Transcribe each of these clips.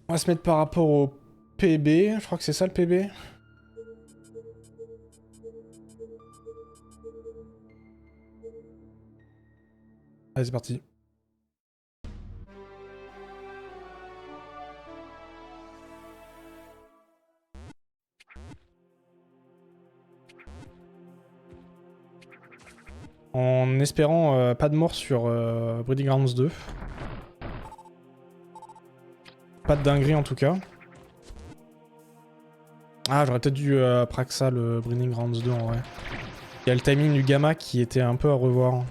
On va se mettre par rapport au PB. Je crois que c'est ça le PB. Allez, c'est parti. En espérant pas de mort sur Breeding Grounds 2. Pas de dinguerie en tout cas. Ah, j'aurais peut-être dû Praxa le Breeding Grounds 2 en vrai. Il y a le timing du gamma qui était un peu à revoir.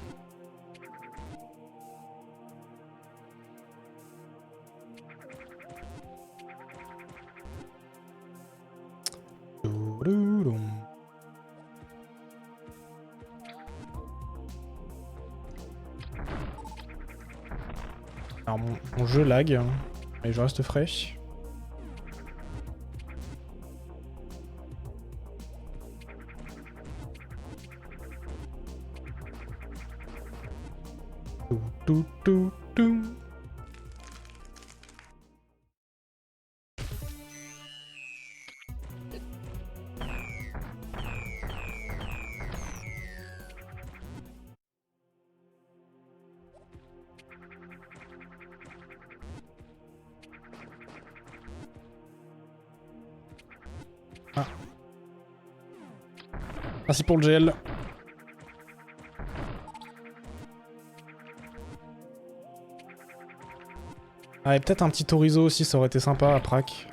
Alors mon jeu lag, mais je reste frais. Tout, tout, tout. Ah. Merci pour le gel. Ah, et peut-être un petit Torizo aussi, ça aurait été sympa à Prac.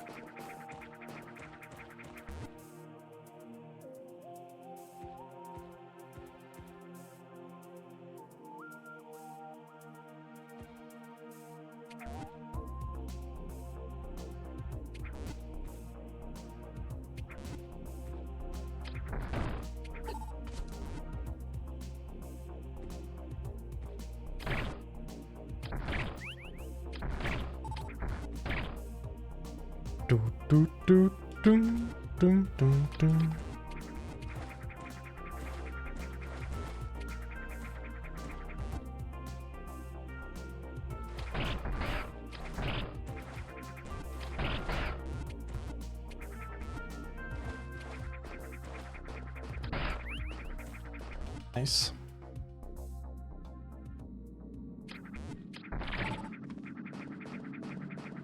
Tout, tout, tout, tout, tout, tout, tout. Nice.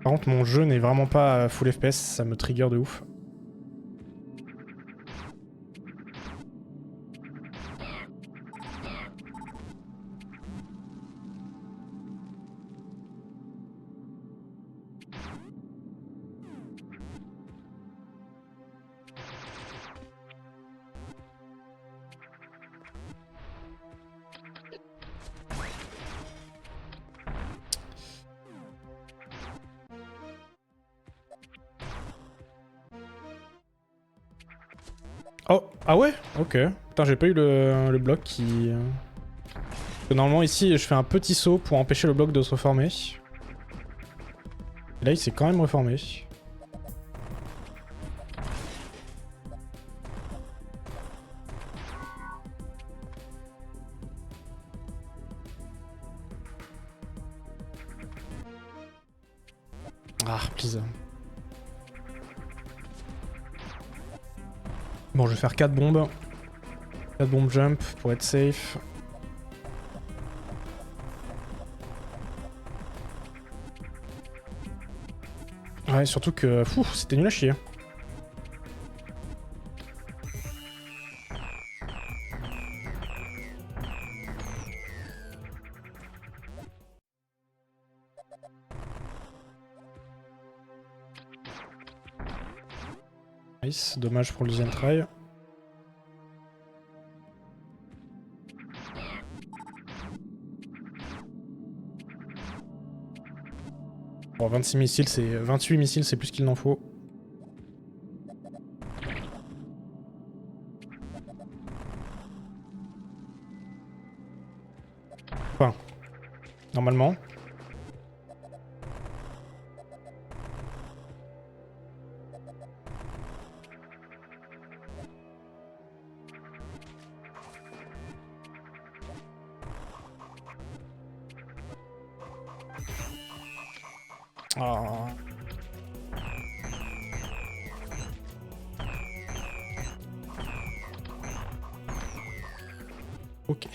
Par contre, mon jeu n'est vraiment pas full FPS, ça me trigger de ouf. Oh, ah ouais? Ok. Putain, j'ai pas eu le bloc qui... Parce que normalement ici, je fais un petit saut pour empêcher le bloc de se reformer. Et là, il s'est quand même reformé. Ah, please. Bon, je vais faire 4 bombes. 4 bombes jump pour être safe. Ouais, surtout que... c'était nul à chier. Nice, dommage pour le deuxième try. Bon, 26 missiles, c'est... 28 missiles, c'est plus qu'il n'en faut. Enfin, normalement. Ah. Ok.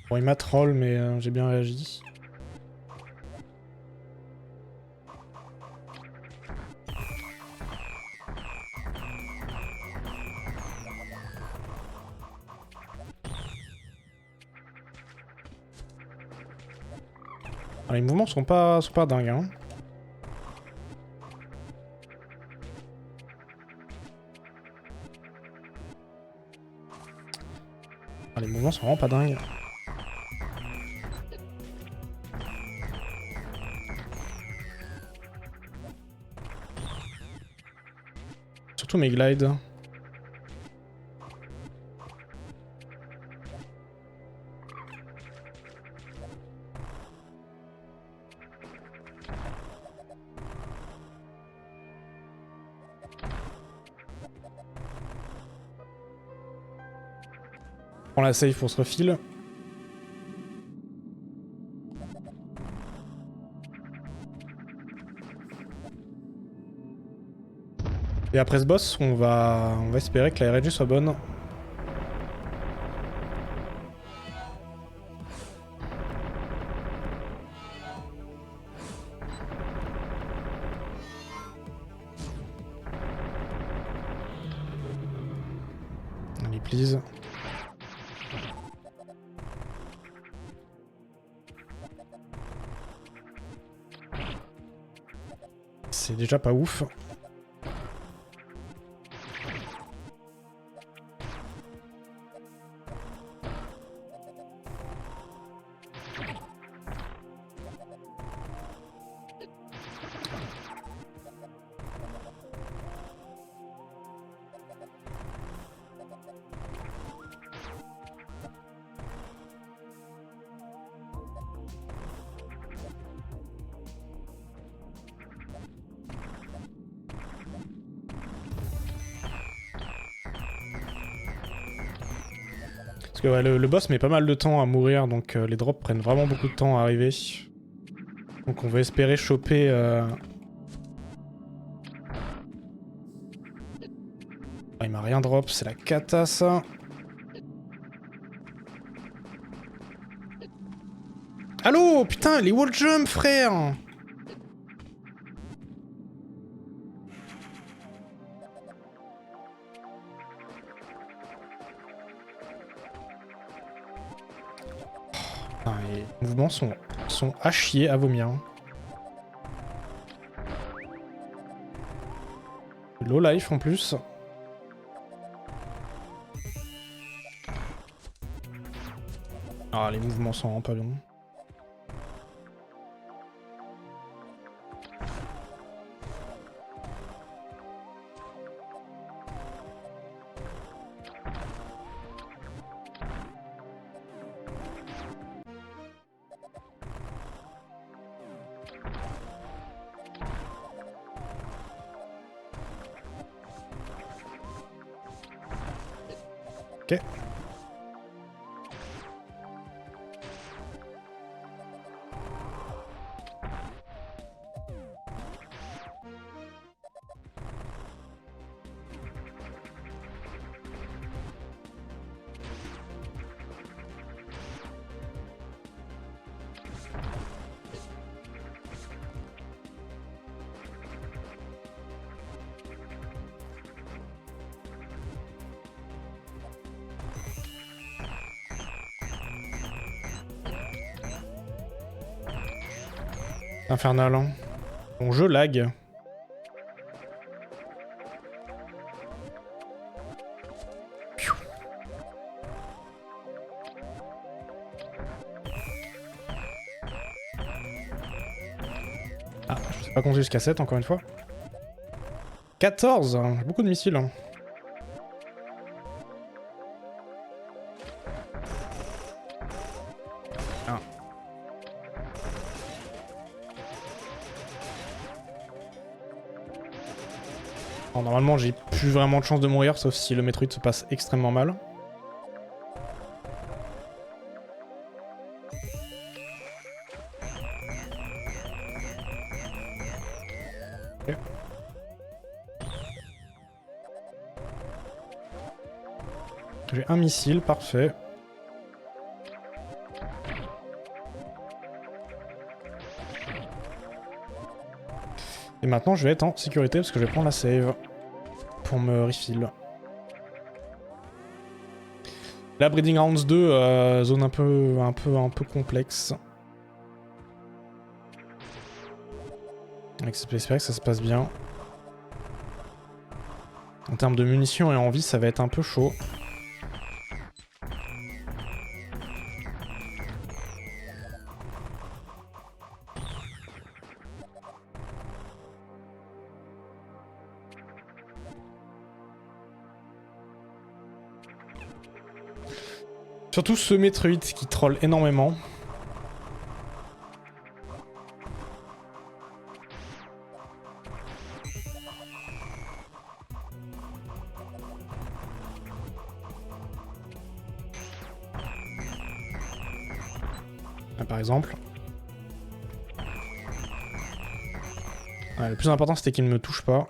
Bon, il m'a troll, mais j'ai bien réagi. Ah, les mouvements sont pas dingues, hein. Ah, les mouvements sont vraiment pas dingues. Surtout mes glides. On la save pour ce refil. Et après ce boss, on va espérer que la RNG soit bonne. Allez, please. C'est déjà pas ouf. Parce que ouais, le boss met pas mal de temps à mourir, donc les drops prennent vraiment beaucoup de temps à arriver. Donc on va espérer choper... Ah, il m'a rien drop, c'est la cata ça. Allô, putain, les wall jump, frère! Putain, les mouvements sont à chier, à vomir. Low life en plus. Ah, les mouvements sont vraiment pas bons. Ok. Infernal. Hein. Mon jeu lag. Ah, je sais pas compter jusqu'à 7 encore une fois. 14, hein. Beaucoup de missiles. Hein. Ah. Bon, normalement, j'ai plus vraiment de chance de mourir, sauf si le Metroid se passe extrêmement mal. Okay. J'ai un missile, parfait. Et maintenant je vais être en sécurité parce que je vais prendre la save pour me refill. La Breeding Grounds 2, zone un peu complexe. J'espère que ça se passe bien. En termes de munitions et en vie, ça va être un peu chaud. Surtout ce Metroid qui troll énormément. Ah, par exemple. Ouais, le plus important c'était qu'il ne me touche pas.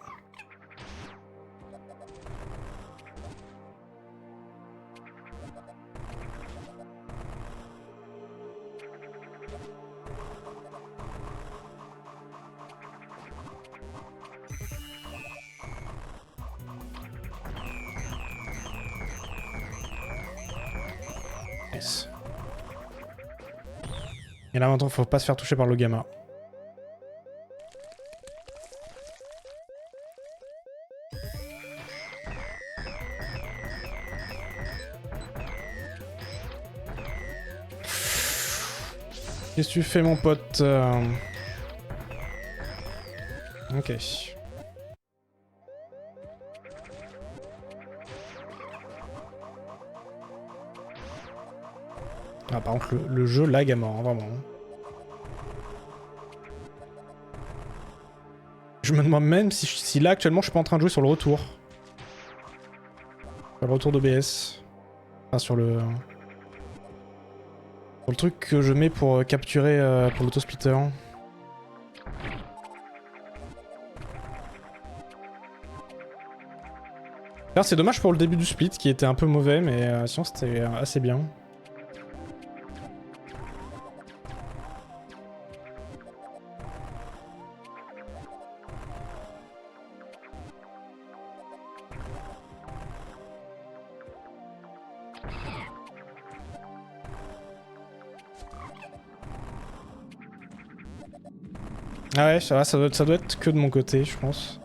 Nice. Et là maintenant faut pas se faire toucher par le gamma. Qu'est-ce que tu fais mon pote? Ok. Ah par contre le jeu lag à mort, hein, vraiment. Je me demande même si là actuellement je suis pas en train de jouer sur le retour. Sur le retour d'OBS. Enfin sur le truc que je mets pour capturer pour l'autosplitter. C'est dommage pour le début du split qui était un peu mauvais, mais sinon c'était assez bien. Ah ouais, ça va, ça doit être que de mon côté, je pense.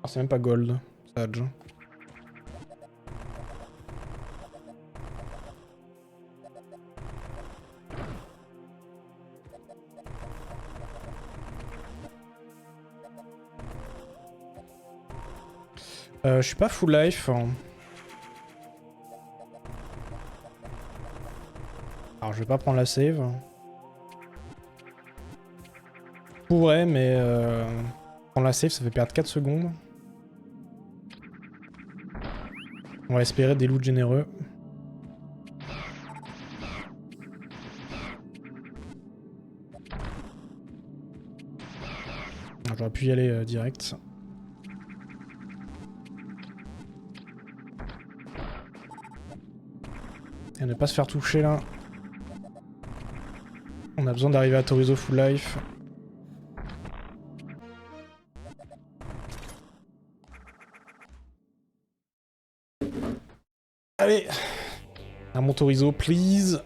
Ah, c'est même pas gold, Sage. Je suis pas full life. Hein. Alors je vais pas prendre la save. Je pourrais, mais prendre la save ça fait perdre 4 secondes. On va espérer des loots généreux. J'aurais pu y aller direct. Et ne pas se faire toucher là. On a besoin d'arriver à Torizo full life. Allez, un mon Torizo, please.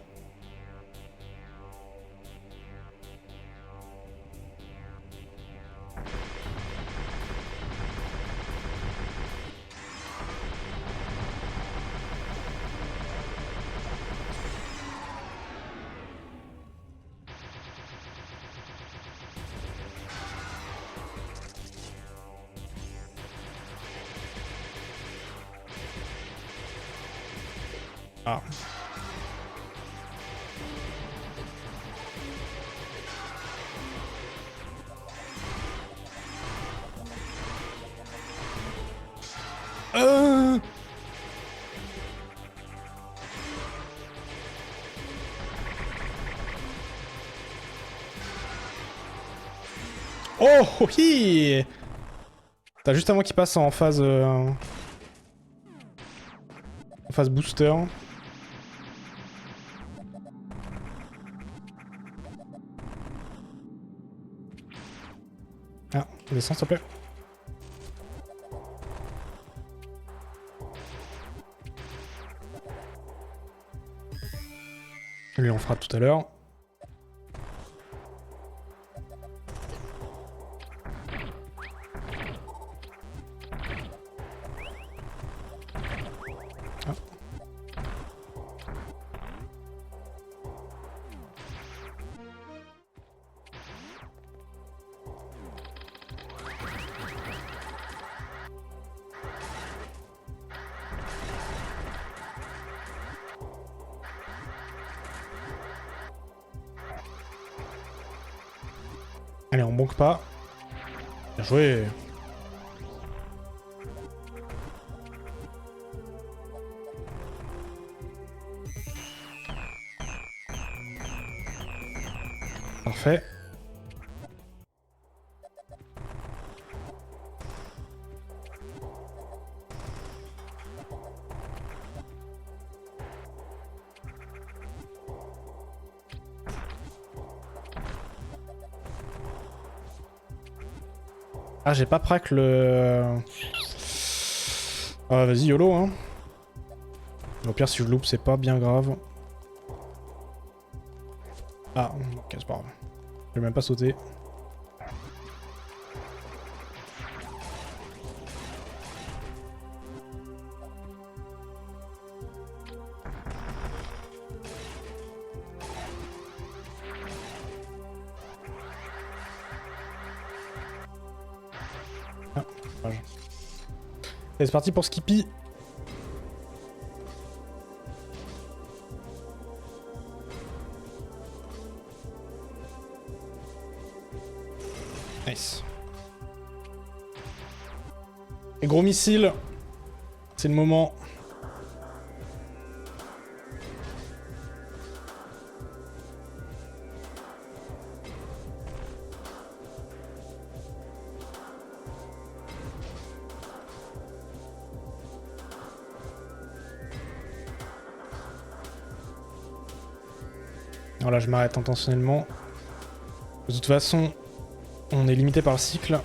Ah. Oh oui. T'as juste avant qu'il passe en phase booster. Ah, descends s'il te plaît. Lui on fera tout à l'heure. Allez, on bonk pas. Bien joué. Parfait. Ah, j'ai pas prac le... Ah, vas-y, YOLO, hein. Au pire, si je loupe, c'est pas bien grave. Ah, ok, c'est pas grave. Je vais même pas sauter. Ah, dommage. Allez, c'est parti pour Skippy. Nice. Et gros missile. C'est le moment. Voilà, je m'arrête intentionnellement. De toute façon, on est limité par le cycle.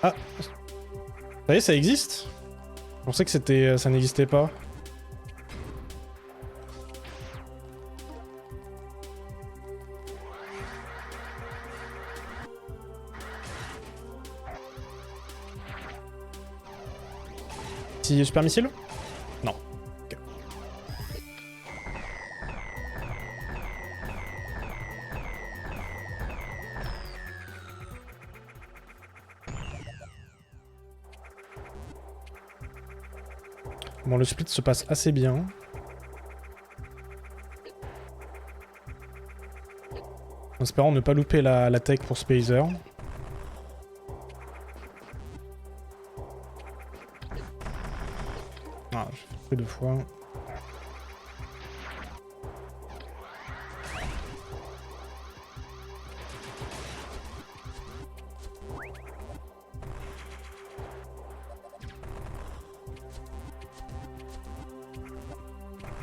Ah, ça y est, ça existe? Je pensais que c'était, ça n'existait pas. Si super missile? Non. Ok. Bon, le split se passe assez bien. En espérant ne pas louper la tech pour Spazer. Ah, j'ai fait 2 fois.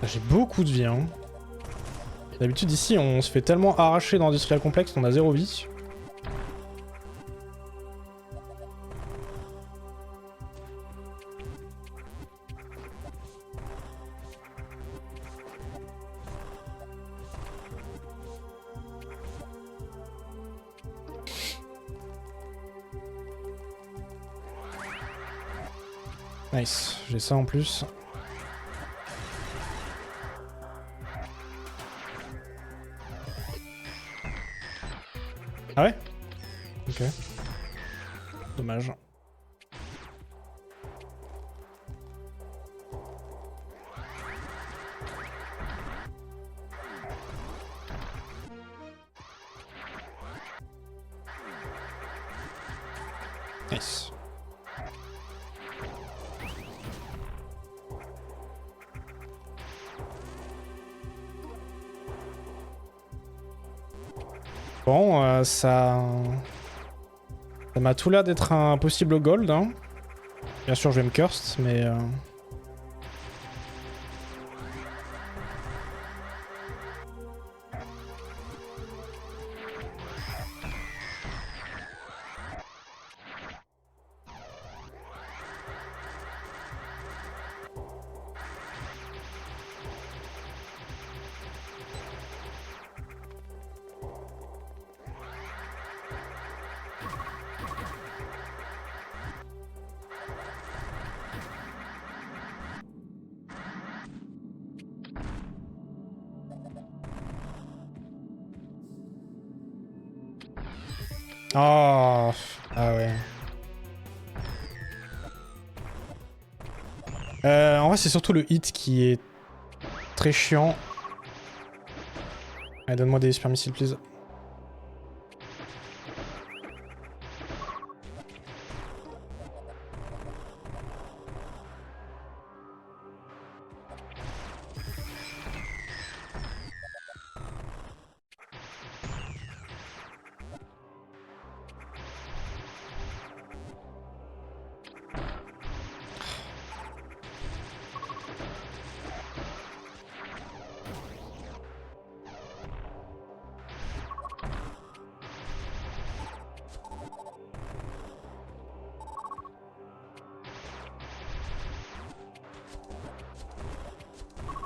J'ai beaucoup de vie, hein. D'habitude ici on se fait tellement arracher dans Industrial Complex qu'on a 0 vie. Nice, j'ai ça en plus. Ah ouais? Ok. Dommage. Nice. Bon, ça... Ça m'a tout l'air d'être un possible gold, hein. Bien sûr, je vais me curse, mais... Oh, ah ouais. En vrai, c'est surtout le hit qui est très chiant. Allez, donne-moi des super missiles, please.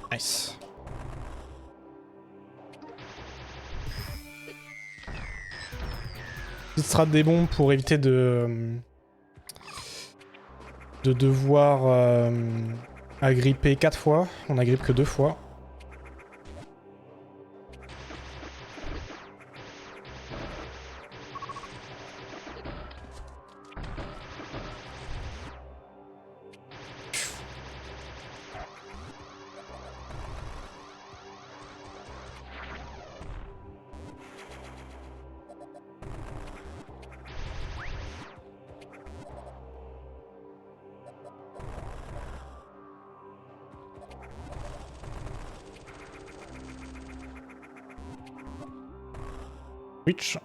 Nice. Petite strat des bombes pour éviter de devoir agripper 4 fois. On agrippe que 2 fois. Twitch.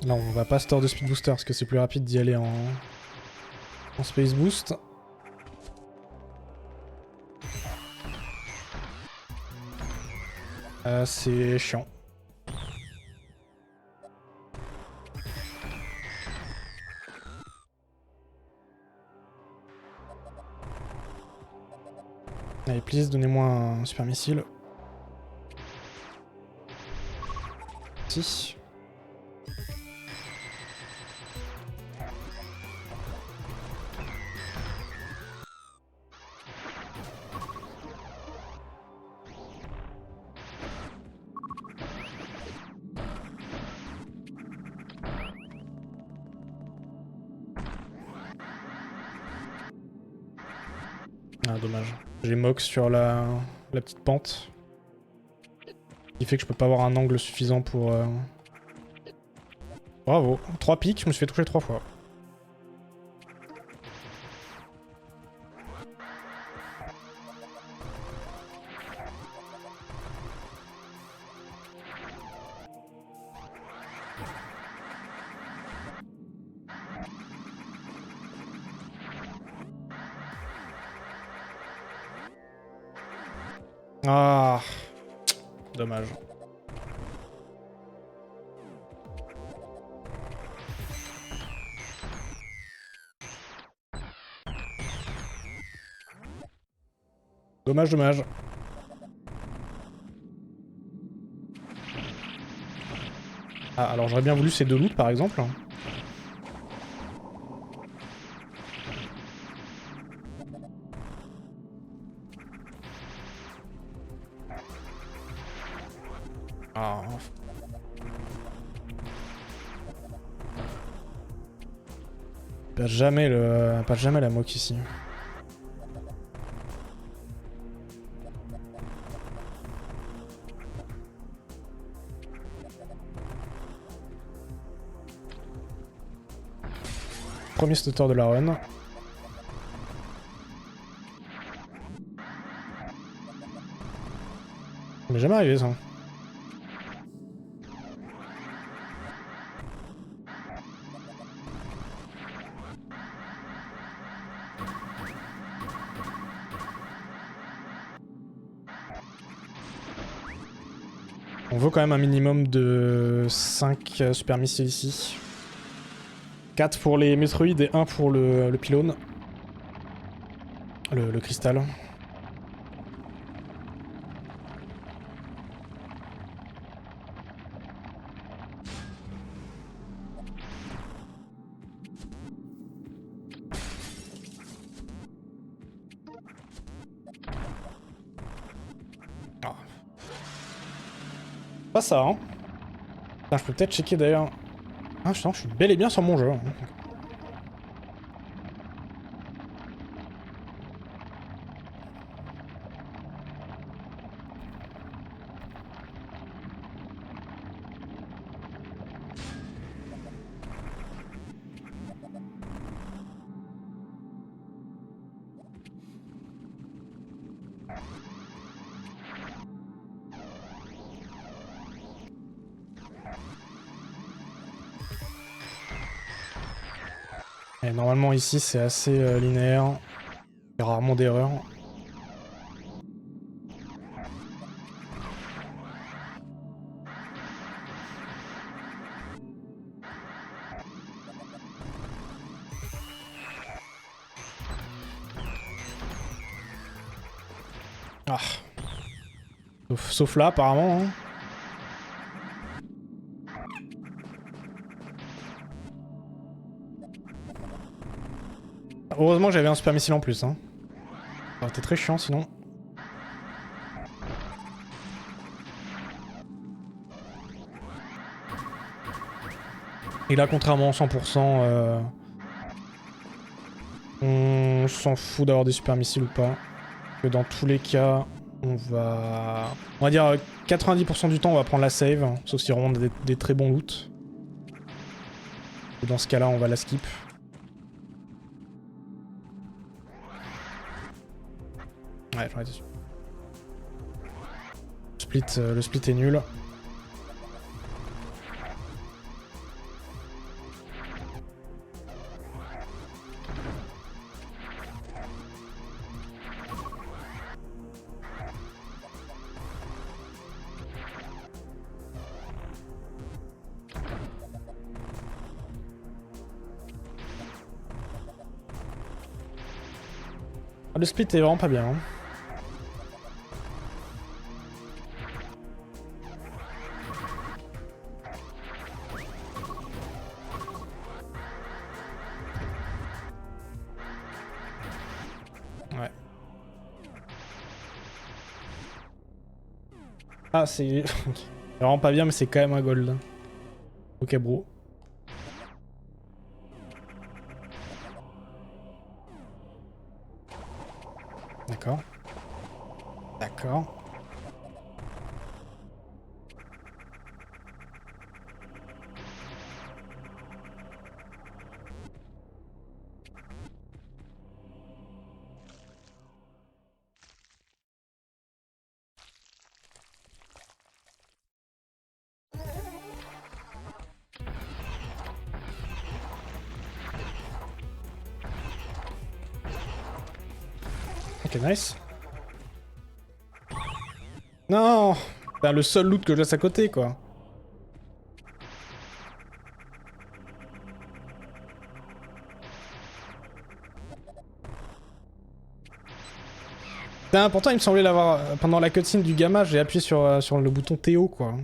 Non, on va pas store de speed booster parce que c'est plus rapide d'y aller en space boost. C'est chiant. Allez, please, donnez-moi un super missile. Si. Ah, dommage. J'ai Mox sur la petite pente. Ce qui fait que je peux pas avoir un angle suffisant pour... Bravo. 3 pics, je me suis fait toucher 3 fois. Ah, dommage. Dommage, dommage. Ah, alors j'aurais bien voulu ces 2 loots par exemple. Ah. Pas jamais la moque ici. Premier stutter de la run. m'est jamais arrivé ça. On veut quand même un minimum de 5 super missiles ici. 4 pour les métroïdes et 1 pour le pylône. Le cristal. Pas ça, hein. Putain, je peux peut-être checker d'ailleurs. Ah putain, je suis bel et bien sur mon jeu. Et normalement ici c'est assez linéaire. Il y a rarement d'erreur. Ah. Sauf là apparemment. Hein. Heureusement que j'avais un super missile en plus. Hein. Ça aurait été très chiant sinon. Et là, contrairement à 100%, on s'en fout d'avoir des super missiles ou pas. Que dans tous les cas, on va dire 90% du temps, on va prendre la save. Hein, sauf si on a des très bons loots. Et dans ce cas-là, on va la skip. Ouais, j'en étais sûr. Le split est nul. Ah, le split est vraiment pas bien. Hein. Ouais. Ah, c'est vraiment pas bien, mais c'est quand même un gold. Ok, bro. D'accord. D'accord. Ok, nice. Non, bah, le seul loot que je laisse à côté, quoi. Putain, pourtant, il me semblait l'avoir... Pendant la cutscene du gamma, j'ai appuyé sur le bouton Théo, quoi.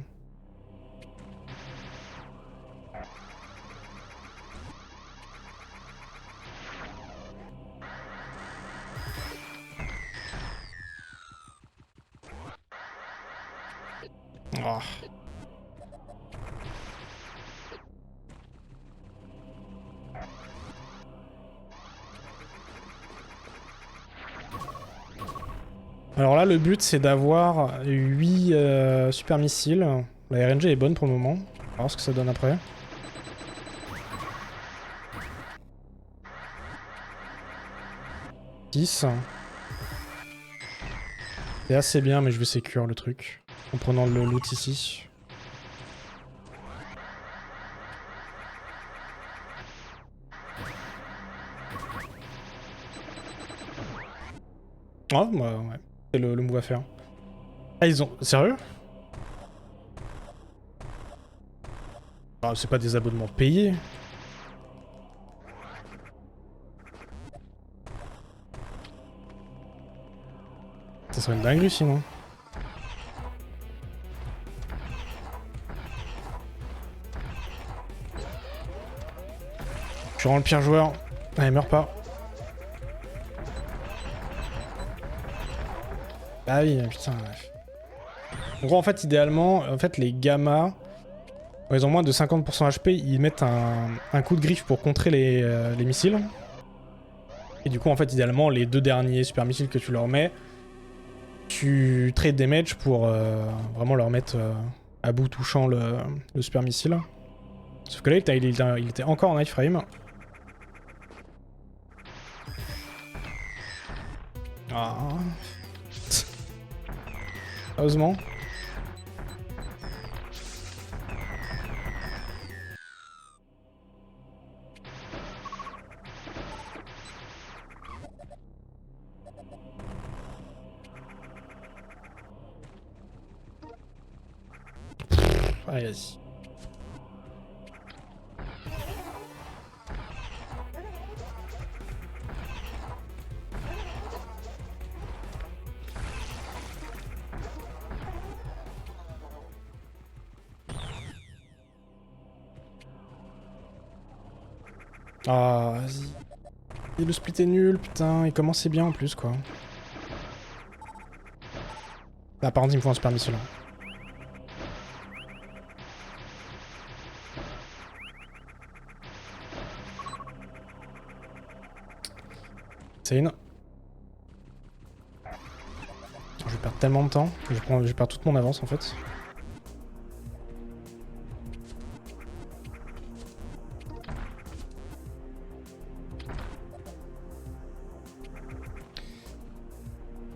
Oh. Alors là, le but, c'est d'avoir 8 super missiles. La RNG est bonne pour le moment. On va voir ce que ça donne après. C'est assez bien, mais je vais sécure le truc. En prenant le loot ici. Oh, bah ouais. C'est le move à faire. Ah, ils ont... Sérieux? Ah, c'est pas des abonnements payés. Ça serait une dinguerie sinon. Je suis vraiment le pire joueur. Allez, meurs pas. Ah oui, putain. En gros, en fait, idéalement, en fait, les gammas, quand ils ont moins de 50% HP, ils mettent un coup de griffe pour contrer les missiles. Et du coup, en fait, idéalement, les 2 derniers super missiles que tu leur mets, tu trades damage pour vraiment leur mettre à bout touchant le super missile. Sauf que là, il était encore en iframe. Ah. Heureusement. Allez, vas-y. Ah, vas-y. Et le split est nul, putain. Il commençait bien en plus, quoi. Ah, par contre, il me faut un super missile. C'est une. Je vais perdre tellement de temps. Je vais perdre toute mon avance, en fait.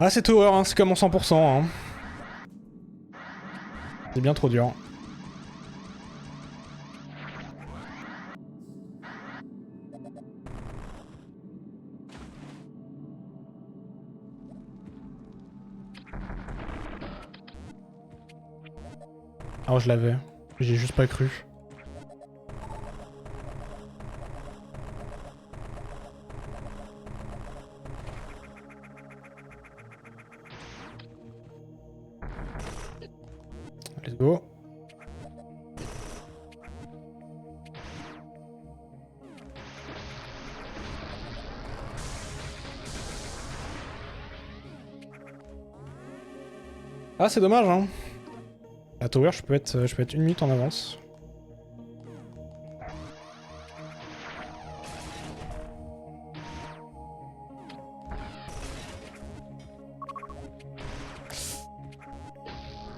Ah, c'est tower, hein, c'est comme en 100%. Hein. C'est bien trop dur. Oh, je l'avais. J'ai juste pas cru. Let's go. Ah, c'est dommage, hein. À tower, je peux être 1 minute en avance.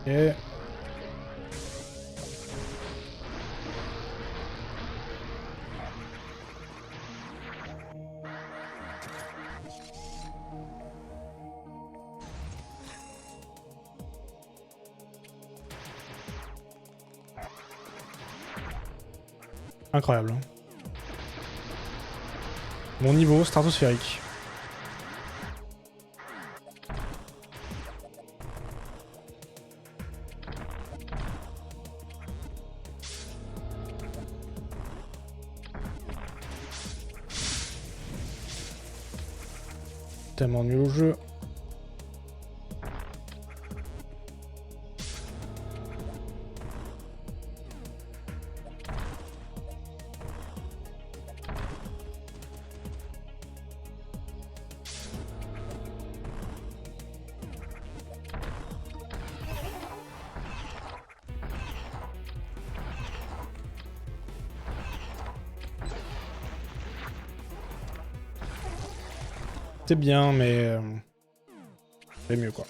Ok. Incroyable. Hein. Mon niveau stratosphérique. Tellement nul au jeu. C'est bien, mais c'est mieux quoi.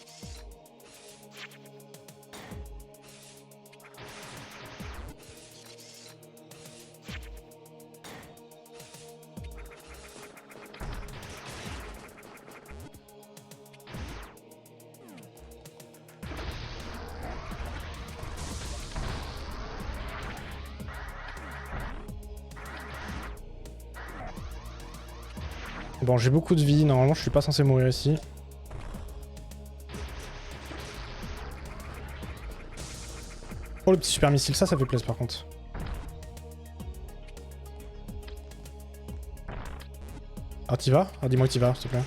Bon, j'ai beaucoup de vie, normalement je suis pas censé mourir ici. Oh le petit super missile, ça fait plaisir par contre. Ah t'y vas? Ah dis-moi que t'y vas, s'il te plaît.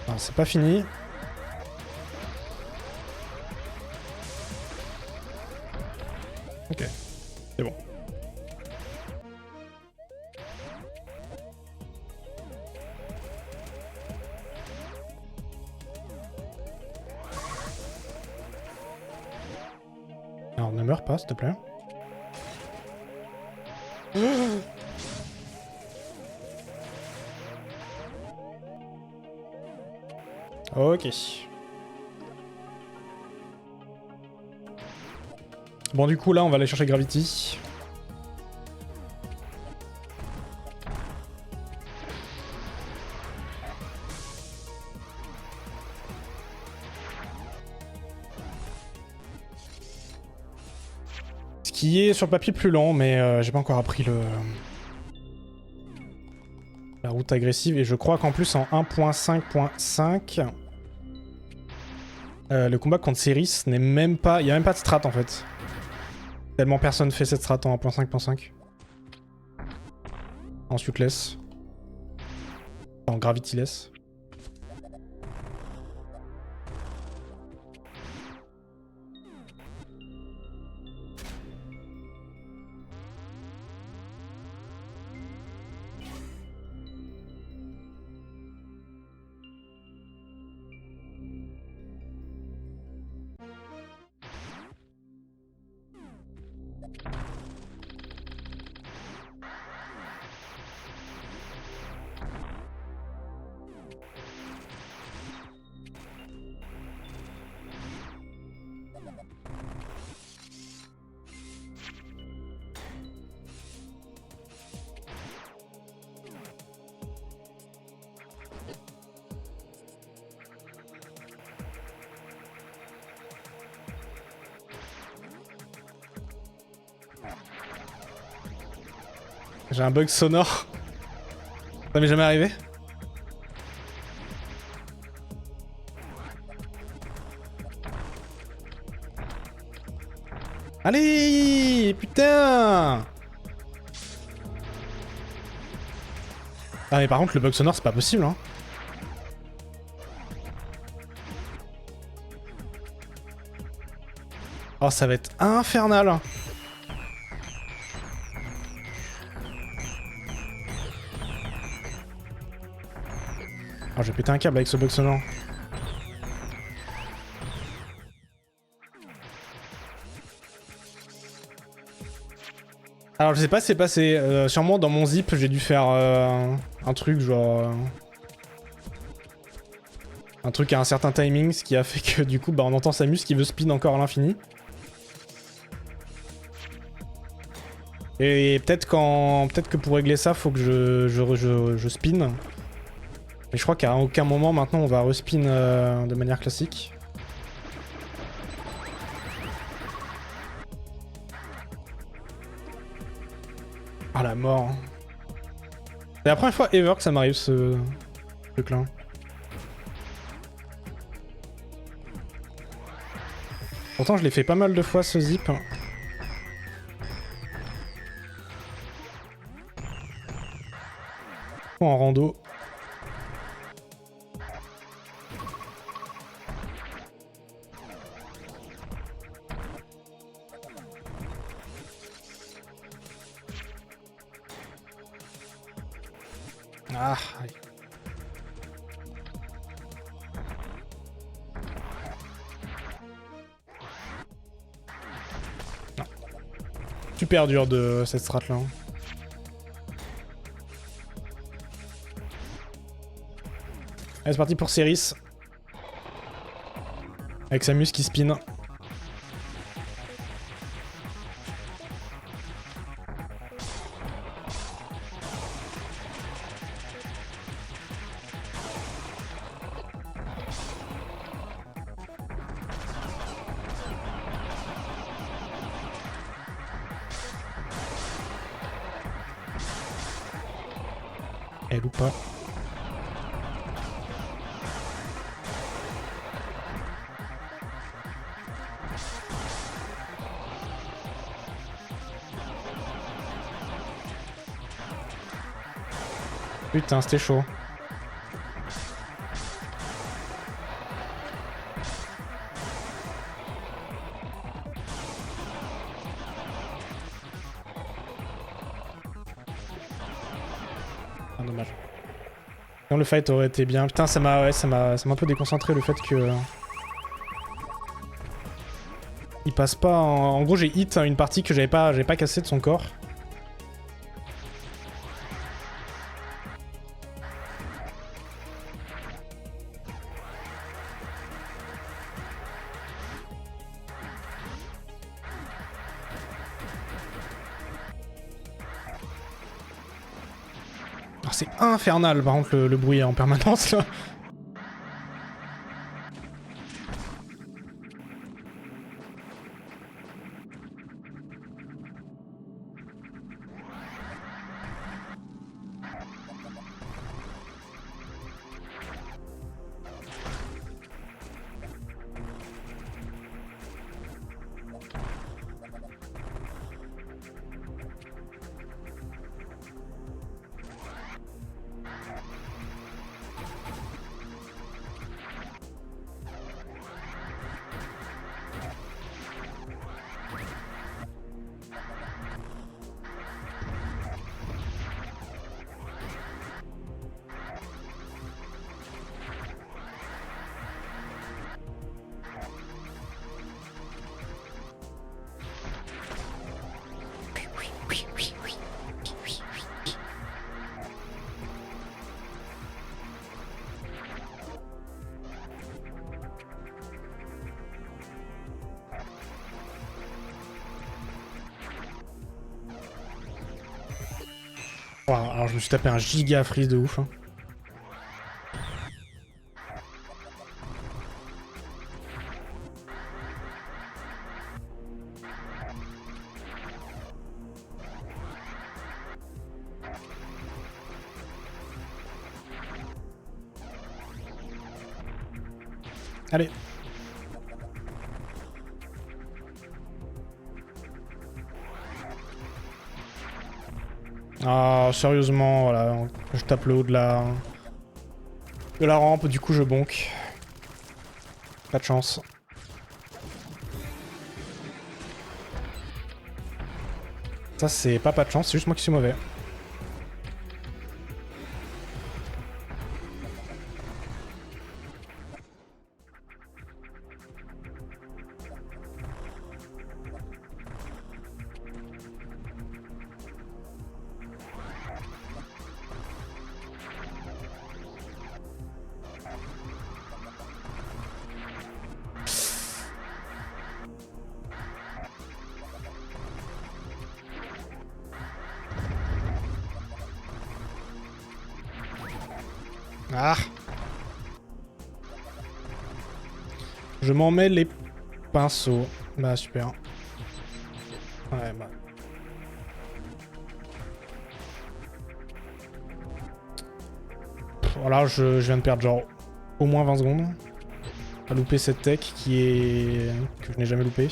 Ah, c'est pas fini. Ok, c'est bon. Alors ne meurs pas, s'il te plaît. Ok. Bon du coup là on va aller chercher Gravity. Ce qui est sur le papier plus lent, mais j'ai pas encore appris la route agressive. Et je crois qu'en plus en 1.5.5, le combat contre Ceris n'est même pas... Il y a même pas de strat en fait. Tellement personne fait cette strat en 1.5.5. En Suitless. En Gravityless. J'ai un bug sonore. Ça m'est jamais arrivé. Allez, putain. Ah mais par contre le bug sonore c'est pas possible hein. Oh ça va être infernal. Oh, je vais péter un câble avec ce bug sonore. Alors je sais pas si c'est passé, sûrement dans mon zip j'ai dû faire un truc genre... un truc à un certain timing, ce qui a fait que du coup bah, on entend Samus qui veut spin encore à l'infini. Et peut-être que pour régler ça faut que je spin. Mais je crois qu'à aucun moment maintenant on va respin de manière classique. Ah la mort. C'est la première fois ever que ça m'arrive ce truc là. Pourtant je l'ai fait pas mal de fois ce zip. En rando. Ah, allez. Non. Super dur de cette strat là. Allez c'est parti pour Ceris. Avec Samus qui spin. Elle ou pas. Putain, c'était chaud. Ah, dommage. Non, le fight aurait été bien. Putain, ça m'a un peu déconcentré le fait que... Il passe pas en gros, j'ai hit une partie que j'avais pas cassée de son corps. C'est infernal par contre le bruit en permanence là. Wow, alors je me suis tapé un giga freeze de ouf. Hein. Allez. Ah, sérieusement, voilà, je tape le haut de la rampe, du coup je bonk. Pas de chance. Ça c'est pas de chance, c'est juste moi qui suis mauvais. Ah. Je m'en mets les pinceaux. Bah super. Ouais bah. Voilà, je viens de perdre genre au moins 20 secondes. À louper cette tech que je n'ai jamais loupé.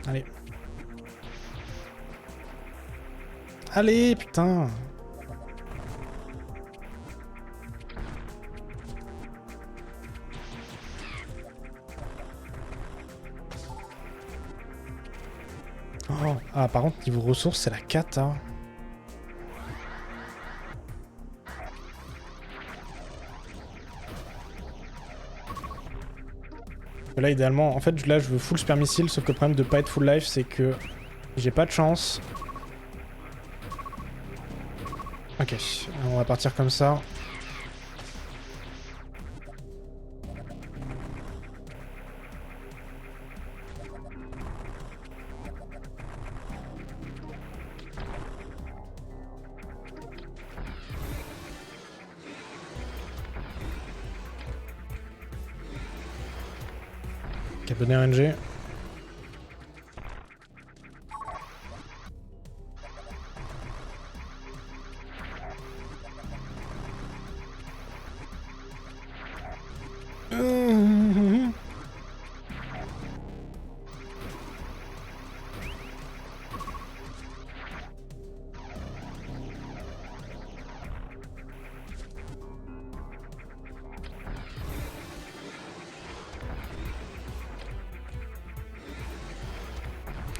Allez. Allez, putain. Oh. Ah, par contre, niveau ressources, c'est la cata. Là, idéalement, en fait, là, je veux full super missile, sauf que le problème de pas être full life, c'est que j'ai pas de chance. Ok, on va partir comme ça. Qui a donné RNG.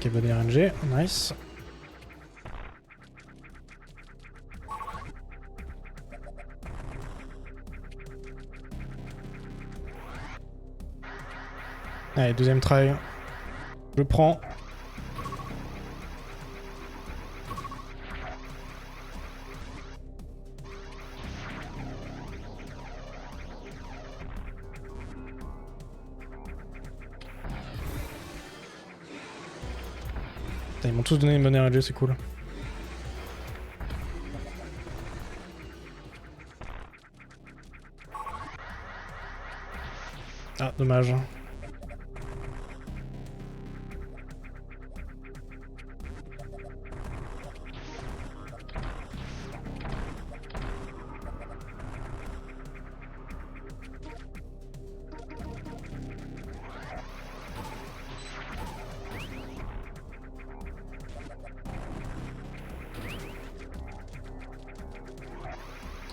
Ok, body RNG, nice. Allez, deuxième try. Je prends. Putain, ils m'ont tous donné une bonne RNG, c'est cool. Ah, dommage.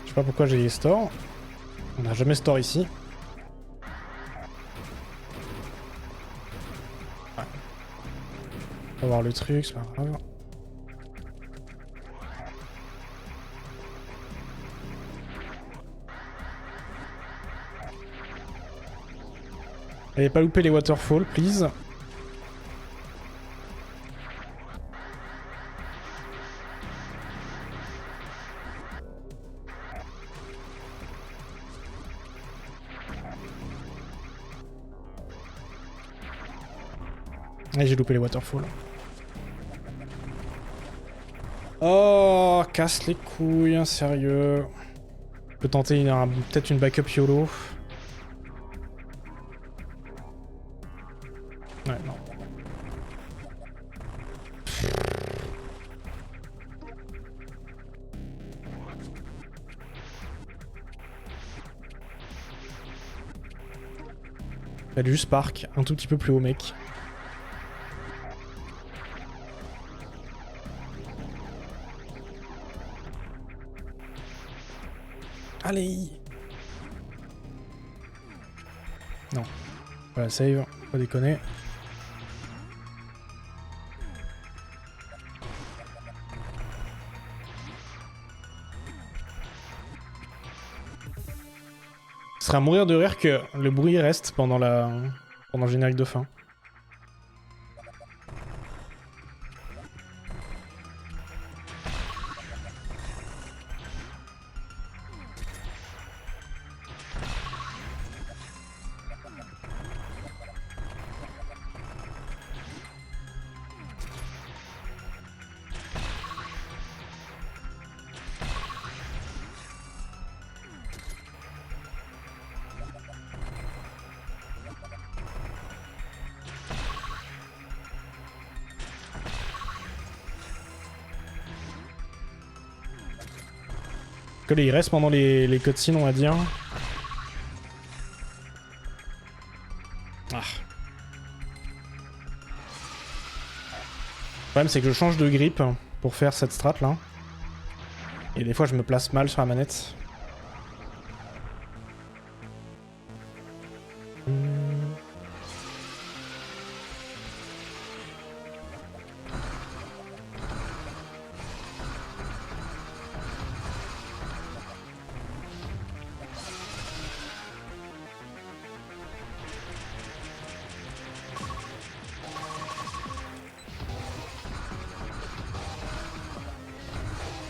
Je sais pas pourquoi j'ai store. On n'a jamais store ici. Ouais. On va voir le truc, c'est pas grave. Allez, pas louper les waterfalls, please. Et j'ai loupé les waterfalls. Oh, casse les couilles, sérieux. Je peux tenter peut-être une backup YOLO. Ouais, non. Fallait juste park un tout petit peu plus haut, mec. Allez! Non. Voilà, save, pas déconner. Ce serait à mourir de rire que le bruit reste pendant le générique de fin. Que il reste pendant les cutscenes, on va dire. Ah. Le problème, c'est que je change de grip pour faire cette strat là. Et des fois, je me place mal sur la manette.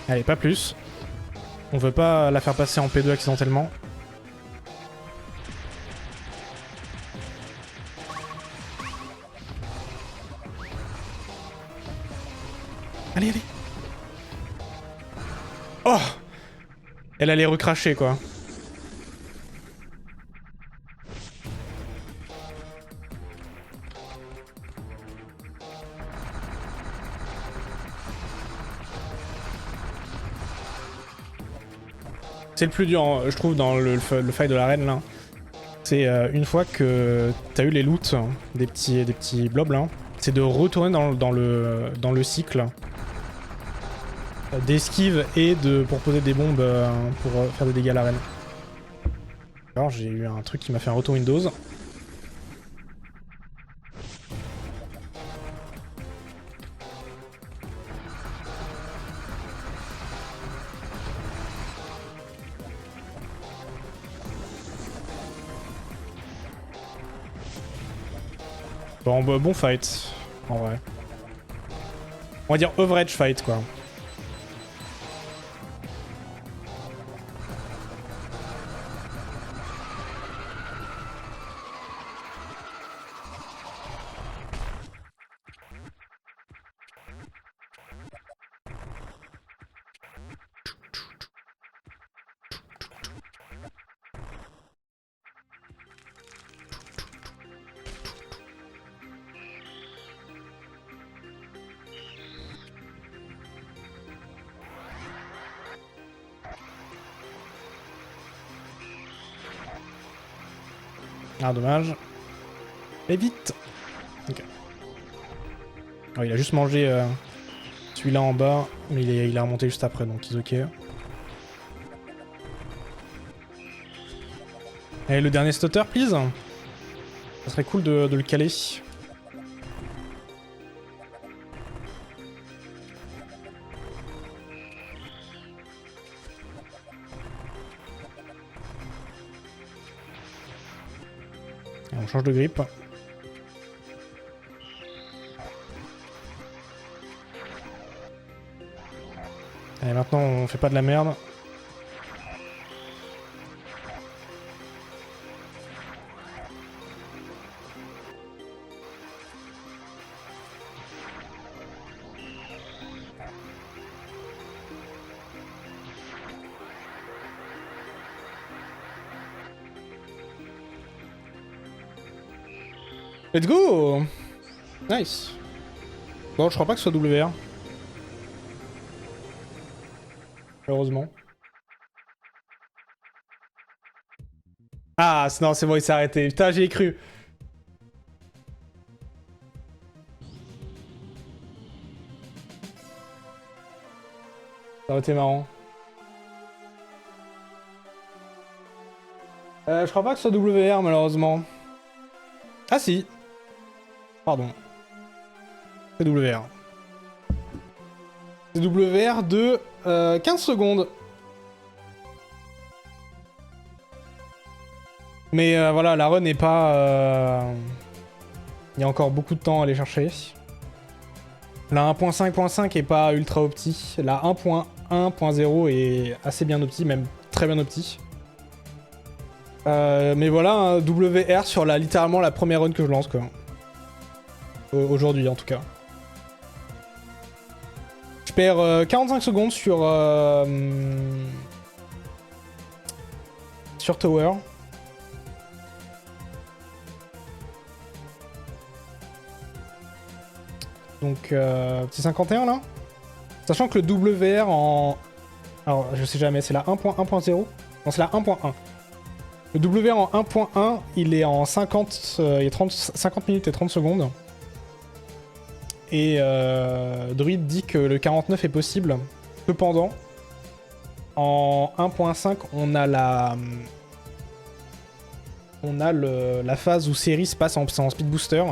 Allez, pas plus. On veut pas la faire passer en P2 accidentellement. Allez, allez. Oh! Elle allait recracher, quoi. C'est le plus dur, hein, je trouve, dans le fight de l'arène, là. C'est une fois que t'as eu les loots des petits blobs, là, c'est de retourner dans le cycle d'esquive et pour poser des bombes pour faire des dégâts à l'arène. Alors, j'ai eu un truc qui m'a fait un retour Windows. Bon, bah, bon fight, en vrai. On va dire average fight, quoi. Ah, dommage. Mais vite. Ok. Oh, il a juste mangé celui-là en bas, mais il a remonté juste après, donc il est ok. Allez, le dernier stutter, please. Ça serait cool de le caler. Et on change de grip. Allez, maintenant on fait pas de la merde. Let's go! Nice. Bon, je crois pas que ce soit WR. Malheureusement. Ah, non, c'est bon, il s'est arrêté. Putain, j'y ai cru. Ça aurait été marrant. Je crois pas que ce soit WR, malheureusement. Ah si. Pardon. C'est WR. C'est WR de 15 secondes. Mais voilà, la run n'est pas... Il y a encore beaucoup de temps à aller chercher. La 1.5.5 est pas ultra opti. La 1.1.0 est assez bien opti, même très bien opti. Mais voilà, un WR sur littéralement la première run que je lance, quoi. Aujourd'hui, en tout cas. Je perds 45 secondes sur Tower. Donc, petit 51 là. Sachant que le WR en... Alors, je sais jamais, c'est la 1.1.0 ? Non, c'est la 1.1. Le WR en 1.1, il est en 50, il est 50 minutes et 30 secondes. Et Druid dit que le 49 est possible. Cependant, en 1.5, on a la phase où Ceres passe en speed booster.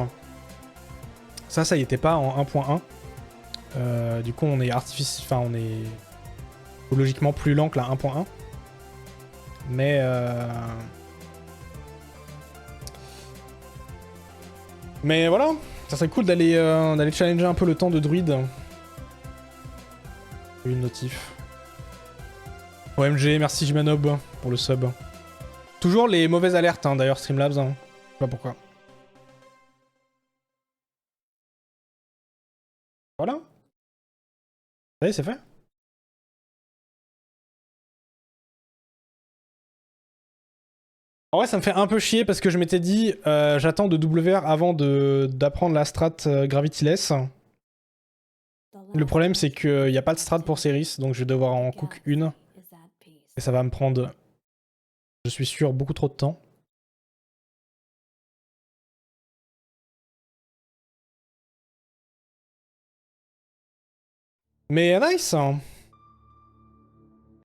Ça y était pas en 1.1. Du coup, on est on est logiquement plus lent que la 1.1. Mais voilà, ça serait cool d'aller challenger un peu le temps de Druid. Une notif. OMG, merci Jimanob pour le sub. Toujours les mauvaises alertes, hein, d'ailleurs, Streamlabs. Hein. Je sais pas pourquoi. Voilà. Ça y est, c'est fait. En vrai, ça me fait un peu chier parce que je m'étais dit, j'attends de WR avant d'apprendre la strat Gravityless. Le problème, c'est qu'il n'y a pas de strat pour Ceres, donc je vais devoir en cook une. Et ça va me prendre, je suis sûr, beaucoup trop de temps. Mais nice!